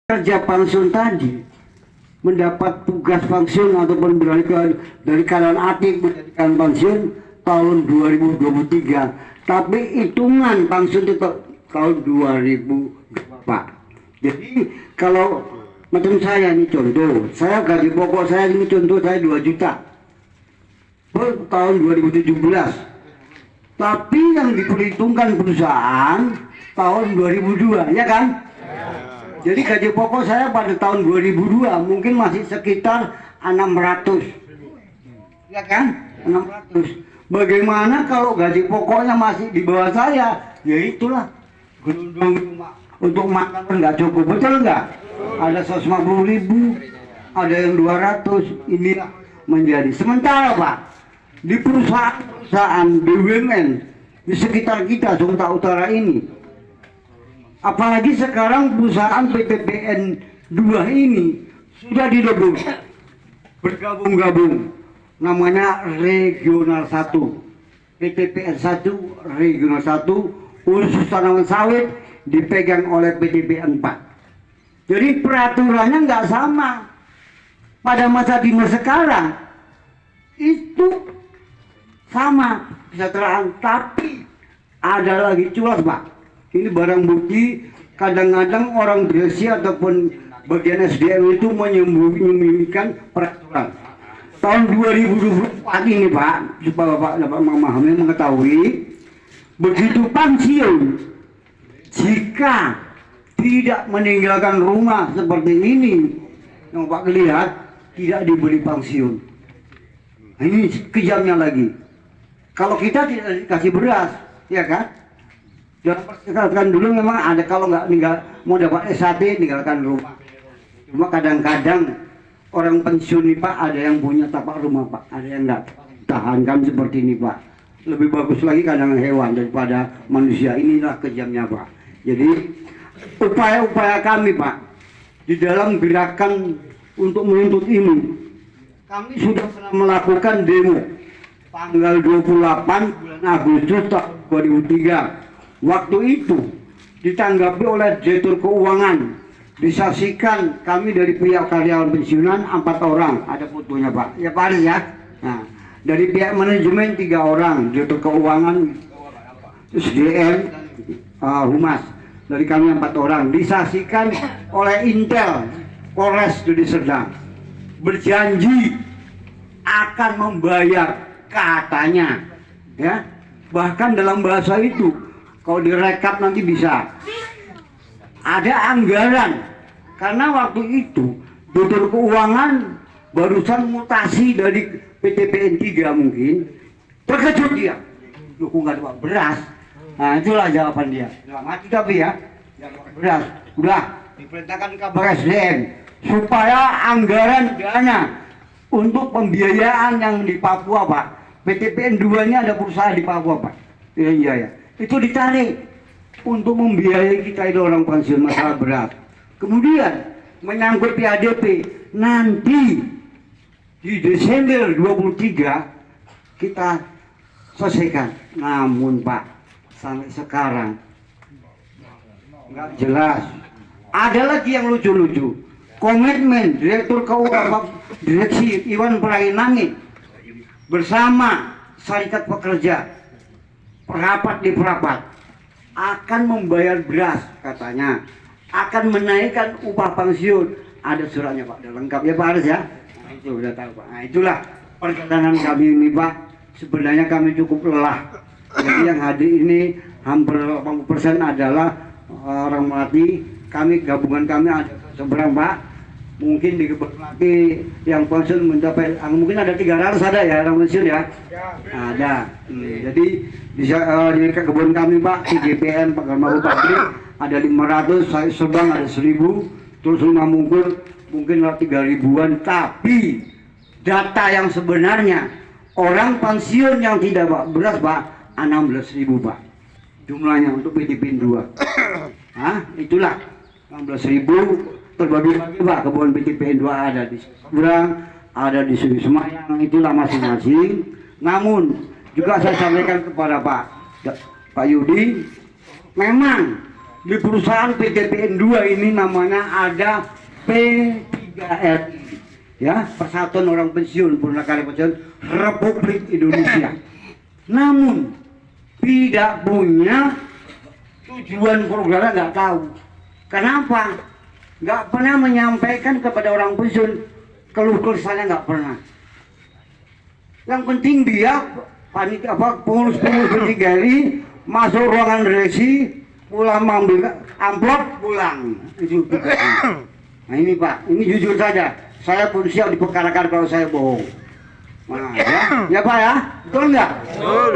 kerja pensiun tadi mendapat tugas pensiun ataupun dari kalangan aktif menjadikan pensiun tahun 2023, tapi hitungan pensiun itu tahun 2000 Pak. Jadi kalau macam saya ini contoh, saya gaji pokok saya ini contoh saya 2 juta per tahun 2017, tapi yang diperhitungkan perusahaan tahun 2002, ya kan? Jadi gaji pokok saya pada tahun 2002 mungkin masih sekitar 600, ya kan? 600. Bagaimana kalau gaji pokoknya masih di bawah saya? Ya itulah, gelundung untuk makan pun nggak cukup, betul nggak? Ada 150.000, ada yang 200. Inilah menjadi. Sementara Pak, di perusahaan BUMN di sekitar kita Sumatera Utara ini, apalagi sekarang perusahaan PTPN 2 ini sudah dilebur, bergabung-gabung, namanya Regional 1, PTPN 1 Regional 1, khusus tanaman sawit dipegang oleh PTPN 4. Jadi peraturannya nggak sama. Pada masa dinas sekarang itu sama kesejahteraan, tapi ada lagi culas Pak. Ini barang bukti, kadang-kadang orang direksi ataupun bagian SDM itu menyembunyikan peraturan. Tahun 2024 ini Pak, supaya Bapak dapat memahami, mengetahui, begitu pensiun, jika tidak meninggalkan rumah seperti ini, yang Pak lihat, tidak diberi pensiun. Nah, ini kejamnya lagi. Kalau kita tidak dikasih beras, ya kan? Jangan dulu memang ada, kalau nggak mau dapat S1 tinggalkan rumah. Cuma kadang-kadang orang pensiun nih Pak, ada yang punya tapak rumah Pak, ada yang nggak. Tahankan seperti ini Pak. Lebih bagus lagi kadang hewan daripada manusia. Inilah kejamnya Pak. Jadi upaya-upaya kami Pak di dalam gerakan untuk menuntut ini, kami sudah pernah melakukan demo tanggal 28 bulan Agustus tahun 2003. Waktu itu ditanggapi oleh Direktur Keuangan, disaksikan kami dari pihak karyawan pensiunan 4 orang, ada fotonya Pak, ya Pak Aris ya. Nah, dari pihak manajemen 3 orang, Direktur Keuangan, SDM, Humas, dari kami 4 orang, disaksikan oleh Intel Polres Deli Serdang, berjanji akan membayar katanya, ya. Bahkan dalam bahasa itu, kalau direkap nanti bisa ada anggaran, karena waktu itu Direktur Keuangan barusan mutasi dari PTPN 3 mungkin, terkejut dia, loh kok nggak dapat beras. Nah itulah jawaban dia, nggak mati tapi ya, nggak dapat beras. Udah diperintahkan kabar SDM supaya anggaran dana untuk pembiayaan yang di Papua Pak, PTPN 2 nya ada perusahaan di Papua Pak, iya, itu ditarik untuk membiayai kita itu orang pensiun masalah berat. Kemudian menyangkut PADP, nanti di Desember 23 kita selesaikan. Namun Pak, sampai sekarang nggak jelas. Ada lagi yang lucu-lucu, komitmen Direktur Keuangan Direksi Iwan Prainangit bersama Serikat Pekerja perapat di perapat akan membayar beras, katanya akan menaikkan upah pensiun. Ada suratnya Pak, udah lengkap ya Pak Aris ya. Nah, itu udah tahu Pak. Nah itulah perjalanan kami ini Pak. Sebenarnya kami cukup lelah. Jadi yang hadir ini hampir 80% adalah orang Melati. Kami gabungan kami ada seberang Pak. Mungkin di Melati yang pensiun mencapai mungkin ada 300 ada ya orang pensiun ya. Ada. Jadi di kebun kami Pak, di GPM Pekanbaru Pabrik ada 500, saya Subang ada 1000, terus rumah mungkur mungkin 3.000-an. Tapi data yang sebenarnya orang pensiun yang tidak Pak beras Pak 16.000 Pak jumlahnya untuk PTPN 2. Nah itulah 16.000 terbagi-bagi Pak. Kebun PTPN 2 ada di Seberang, ada di Sungai Semayang, itulah masing-masing. Namun juga saya sampaikan kepada Pak Yudi, memang di perusahaan PT PN2 ini namanya ada P3RI, ya, Persatuan Orang Pensiun Purnakarya Pensiun Republik Indonesia. Namun tidak punya tujuan programnya, nggak tahu. Kenapa? Nggak pernah menyampaikan kepada orang pensiun keluh kesahnya, nggak pernah. Yang penting dia panitia pengurus-pengurus P3RI masuk ruangan direksi, pulang mengambil amplop, pulang. Itu. Nah ini Pak, ini jujur saja, saya pun siap diperkarakan kalau saya bohong. Nah, ya Pak ya, betul nggak? Betul.